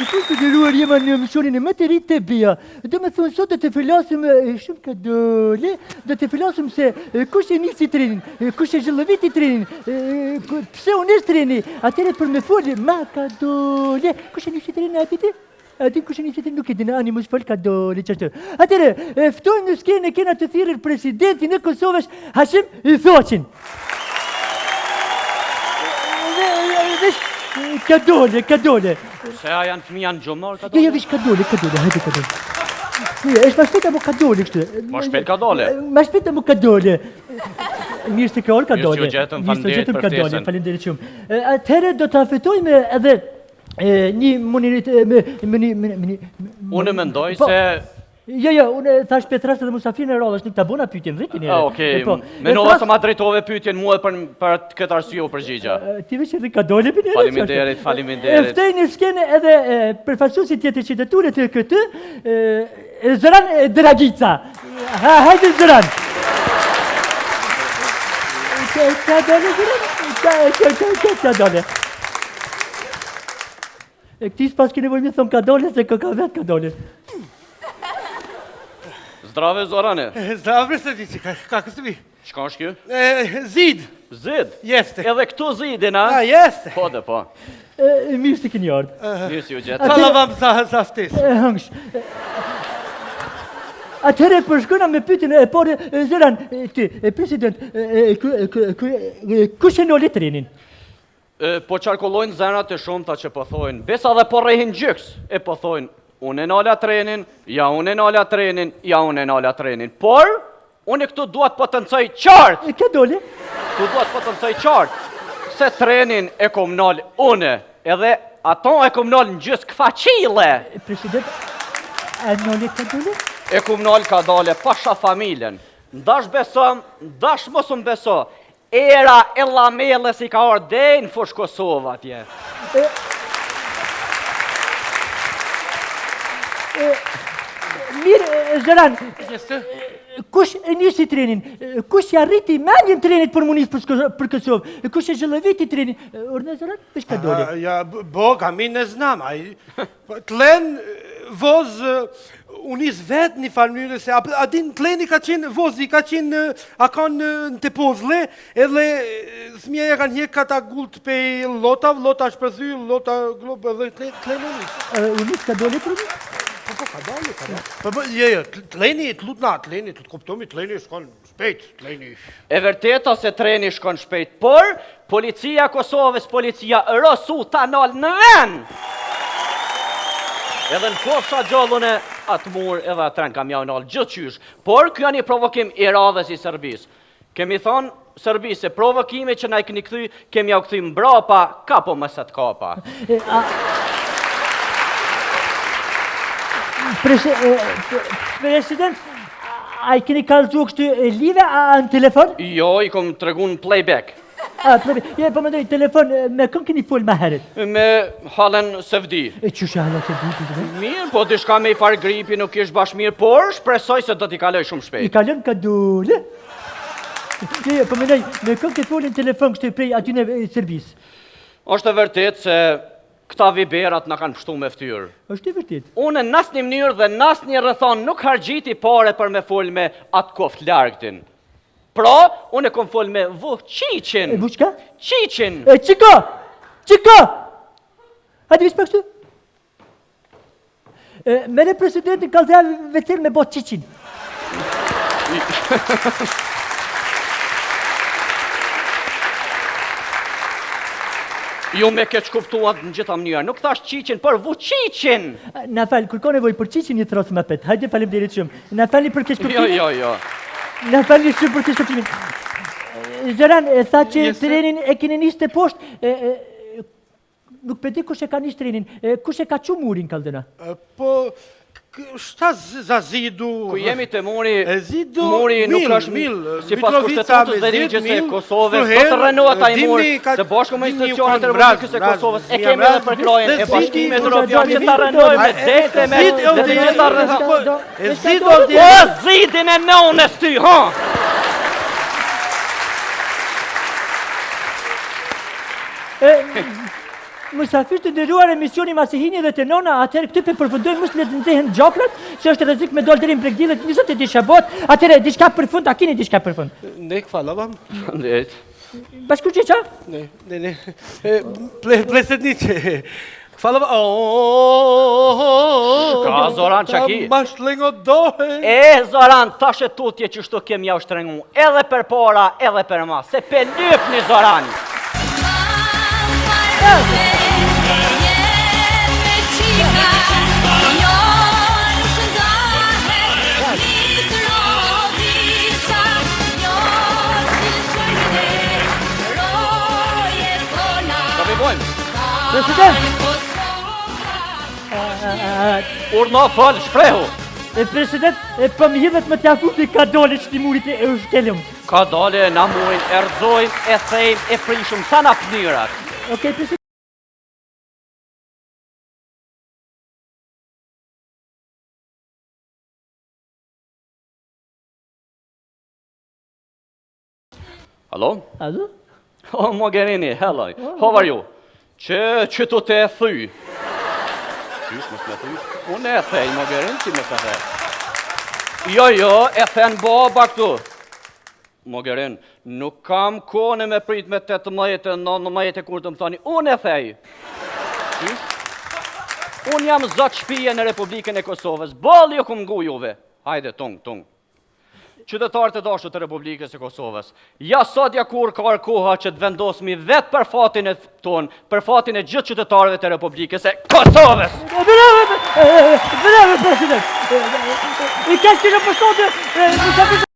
Shikoj të nderuar, jema në emisionin e më të ri të BIA. Do me thonë sot do të flasim shumë kadole, do të flasim se kush e nisi trenin, kush e zhëllëviti trenin, pse u nis treni. Atëre për me folë ma kadole, kush e nisi trenin aty? Aty kush e nisi trenin nuk e dinë ani mos fol kadole çfarë. Atëre ftojmë në skenë kena të thirrur presidentin e Kosovës Hashim Thoçin. Kadole. Se a janë fëmija në gjumor, kadole? Jo, vish kadole, hajde kadole. Është ma shpejt apo kadole kështu? Ma shpejt kadole. Ma shpejt apo kadole. Mirë se ka orë kadole. Mirë se u gjetëm, faleminderit për ftesën. Faleminderit shumë. Atëherë do të afetojmë edhe një Unë mendoj se... Jo, unë thash Petras edhe Musafir në radhës, nuk ta bona pyetjen vetin. Okej, menova se ma drejtove pyetjen mua për këtë arsye u përgjigja. Ti veç edhe kadole për Faleminderit. Ftoj në skenë edhe përfaqësuesi tjetër qytetarë të këtë, Zoran Dragica. Hajde Zoran. Kadole. Këti s'pas ke nevojë me thonë kadole, se ka vetë kadole. Zdrave, Zorane. Zdrave, presidenti, kako ste vi? Shka është kjo? Zid. Zid? Jeste. Edhe këtu zidin, a? Jeste. Po dhe po. Mirë se keni ardhur. Mirë si u gjetë. Hvala vam za ftesë. Hëngsh. Atëherë përshkona me pyetjen e parë, Zoran, ti, president, kush e noli trenin? Po qarkullojnë zemrat e shumta që po thojnë, besa dhe po rrehin gjyks, e po thojnë, unë e nala trenin, unë e nala trenin, por, unë këtu duat po të nëcoj qartë. Ka dole? Këtu duat po të nëcoj qartë, se trenin e kom nalë une, edhe ato e kom nalë në gjysë këfaqile. President, e noli ka dole? E kom nalë ka dole, pasha familjen. Ndash besom, ndash mos unë beso. Era e lameles i ka orë dejnë fush Kosovë atje. Mirë, Zoran, kush e nisi trenin? Kush ja rriti menjën trenit për munis për Kosovë? Kush e zhëllëviti trenin? Orne, Zoran, pësh ka dole? Ja, Boga, mi ne znam, tlen voz unis vetë një farmyre se, a din tleni ka qenë vozi, ka qenë, a kanë në të pozle, edhe thmjeja kanë hjek kata gult pe lota shpërthy, lota globë, edhe tlen unis. Unis ka dole për unis? Po, ka dole. Jo, tleni, të kuptomi, tleni shkon shpejt, tleni. E vërteta se treni shkon shpejt, por policia Kosovës, policia rësu ta nalë në vend. Edhe në kofsha gjallën e atë mur edhe atren kam ja nalë gjithë qysh, por kjo një provokim i radhës i Serbis. Kemi thonë Serbis se provokime që na i këni këthy, kemi ja u këthy mbrapa, kapo mësët kapa. President, a i keni kalëzu kështu live në telefon? Jo, i kom të regu në playback. Po më dojë, telefon, me këm keni full ma heret? Me halen Sevdi. Qështë halen Sevdi? Mirë, po dishka me i farë gripi nuk ish bash mirë, por shpresoj se do t'i kaloj shumë shpejt. I kalon ka dole? Po më dojë, me këm keni full në telefon kështu prej aty në servis? Është e vërtet se këta viberat na kanë pështu me ftyrë. Është e vërtet? Unë në asë një mënyrë dhe në asë një rëthon nuk hargjiti pare për me full me atë koft largëtin. Pra, unë e kom full me Vučićin. Vučka? Qiqin. Qika! Hajde vish për kështu? Mere presidentin ka dhe vetir me bot Qiqin. Jo me keq kuptuat në gjitha mënyra, nuk thash Qiqin, për Vučićin. Na falë, kur ka nevoj për Qiqin një throsë më pet. Hajde faleminderit shumë. Na falni për keq kuptimin. Jo. Na falni shumë për keq kuptimin. Zoran, tha që trenin e keni nisë të poshtë, nuk përdi kush e ka nisë trenin, kush e ka që murin, Kaldena? Po, shta za zidu... Ku jemi të muri, zidu... muri nuk është si pas kushtetutës dhe rigjës e Kosovës, do të rënohet taj muri, se bashku me institucionet e Republikës e Kosovës, e kemi edhe përkrojën e bashkime të Europian që ta rënojmë me dete me dhe të gjitha rënojmë. O, zidin e nënës ty, ha! Musafirë të nderuar, emisioni Masihini dhe të nona, atëherë këtu pe përfundojmë mos le të nxehen gjoklat, se është rrezik me dal deri në bregdillet 20 shabot, atëherë diçka për fund, a keni diçka për fund? Ne hvala vam. Faleminderit. Bashkuqeqa? Ne. Predsjedniče, hvala vam. Ka Zoran Çaki. Mash lengo dohe. Zoran, tash e tutje që shto kem ja ushtrengu, edhe për para, edhe për ma, se pe lypni Zorani. President! Urna fal, shprehu. President, po më hidhet më t'ja futi ka dole shtimurit e ushtelëm. Ka dole, na murin, erzojmë, e thejmë, e prishëm, sa na pënyrat. Okej, president. Hello? Alo? Oh, Mogherini, hello. How are you? Që të te thy? Qysh, mos me thy? Unë e thej, Mogherini, ti me të thej. Jo, e thënë baba këtu. Mogherini, nuk kam kone me prit me 18, 19 kur të më thoni, unë e thej. Qysh? Unë jam zot shpije në Republikën e Kosovës, bolli ju këmë ngu juve. Hajde, tung. Qytetarët e dashur të Republikës e Kosovës. Ja sotja kur ka koha që të vendosmi vetë për fatin e tonë, për fatin e gjithë qytetarëve të Republikës e Kosovës. Bravo, president. I kesh që në përsotë,